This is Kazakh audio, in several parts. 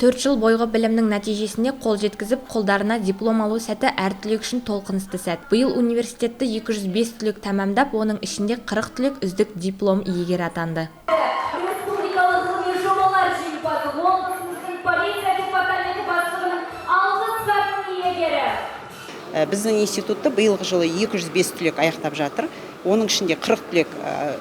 4 жыл бойғы білімнің нәтижесіне қол жеткізіп, қолдарына диплом алу сәті әр түлек үшін толқынысты сәт. Биыл университетті 205 түлек тәмамдап, оның ішінде 40 түлек үздік диплом иегері атанды. Біздің институтты биылғы жылы 205 түлек аяқтап жатыр. Оның ішінде 40 түлек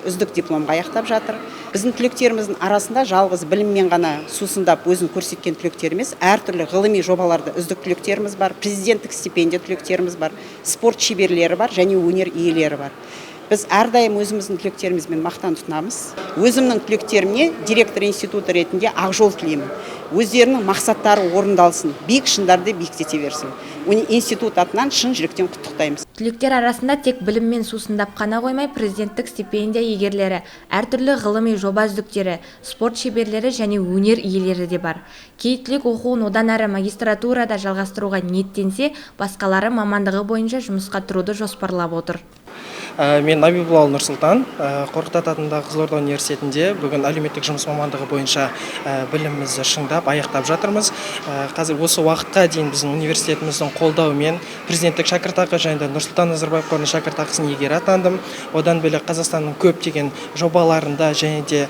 үздік дипломға аяқтап жатыр. Біздің түлектеріміздің арасында жалғыз біліммен ғана сусындап өзін көрсеткен түлектеріміз, әртүрлі ғылыми жобаларда үздік түлектеріміз бар, президенттік стипендия түлектеріміз бар, спорт шеберлері бар және өнер иелері бар. Біз әрдайым өзіміздің түлектерімізбен мақтан тұтынамыз. Өзімнің түлектеріме директор институты ретінде ақ жол тілеймін. Өздерінің мақсаттары орындалсын, биік шыңдарды биіктете берсін. Институт атынан шын жүректен құттықтаймыз. Түлектер арасында тек біліммен сусындап қана қоймай, президенттік стипендия иегерлері, әртүрлі ғылыми жоба үздіктері, спорт шеберлері және өнер иелері де бар. Кей түлек оқуын одан әрі магистратурада жалғастыруға ниеттенсе, басқалары мамандығы бойынша жұмысқа тұруды жоспарлап отыр. Мен Набибулла Нұрсұлтан, Қорқыт Ата атындағы Қызылорда университетінде бүгін әлеуметтік жұмыс мамандығы бойынша білімімізді шыңдап, аяқтап жатырмыз. Қазір осы уақытқа дейін біздің университетіміздің қолдауымен президенттік шәкіртақы және Нұрсұлтан Назарбаев қорының шәкіртақысын иегері атандым. Одан бөлек Қазақстанның көптеген жобаларында және де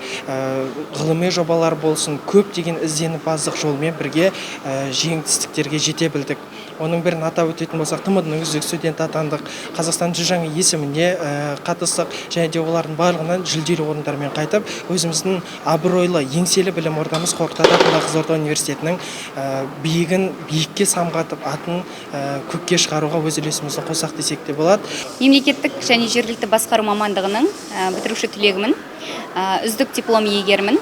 ғылыми жобалар болсын, көптеген ізденімпаздық жолмен бірге жеңістерге жете білдік. Оның бірін атап өтетін болсақ, ТМД-ның үздік студенті атандық, Қазақстан жүз жаңа есіміне қатыстық және де олардың барлығынан жүлделі орындармен қайтып, өзіміздің абыройлы, еңселі білім ордамыз Қорқыт Ата атындағы Қызылорда университетінің биігін биікке самғатып, атын көкке шығаруға өз үлесімізді қосақ десек те болады. Мемлекеттік және жергілікті басқару мамандығының бітіруші түлегімін, үздік диплом иегерімін.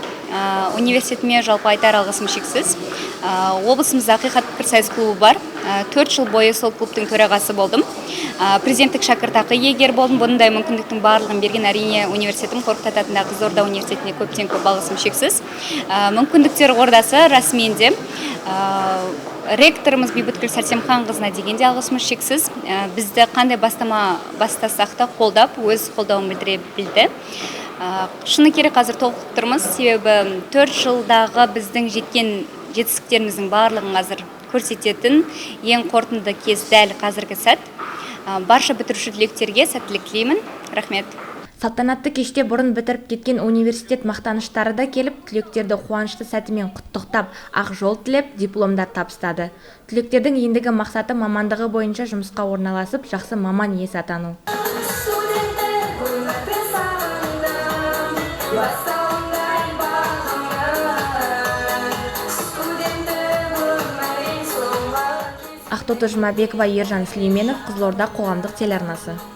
Университетіме жалпы айтар алғысым шексіз. Облысымызда Ақиқат пікірсайыс клубы бар. 4 жыл бойы сол клубтың төрағасы болдым. Президенттік шәкіртақы иегері болдым. Бұндай мүмкіндіктің барлығын берген әрине университетім Қорқыт Ата атындағы Қызылорда университетіне көптен көп алғысым шексіз. Мүмкіндіктер ордасы расымен де ректорымыз Бейбіткүл Сәрсемханқызына дегенде алғысымыз шексіз. Бізді қандай бастама бастасақ та қолдап, өз қолдауын білдіре білді. Шыны керек қазір толқып тұрмыз, себебі 4 жылдағы біздің жеткен жетістіктеріміздің барлығын қазір көрсететін ең қорытынды кез дәл қазіргі сәт. Барша бітіруші түлектерге сәттілік тілеймін. Рахмет. Салтанатты кеште бұрын бітіріп кеткен университет мақтаныштары да келіп, түлектерді қуанышты сәтімен құттықтап, ақ жол тілеп, дипломдар табыстады. Түлектердің ендігі мақсаты мамандығы бойынша жұмысқа орналасып, жақсы маман иесі атану. Ақтоты Жұмабекова, Ержан Сүлейменов, Қызылорда қоғамдық телеарнасы.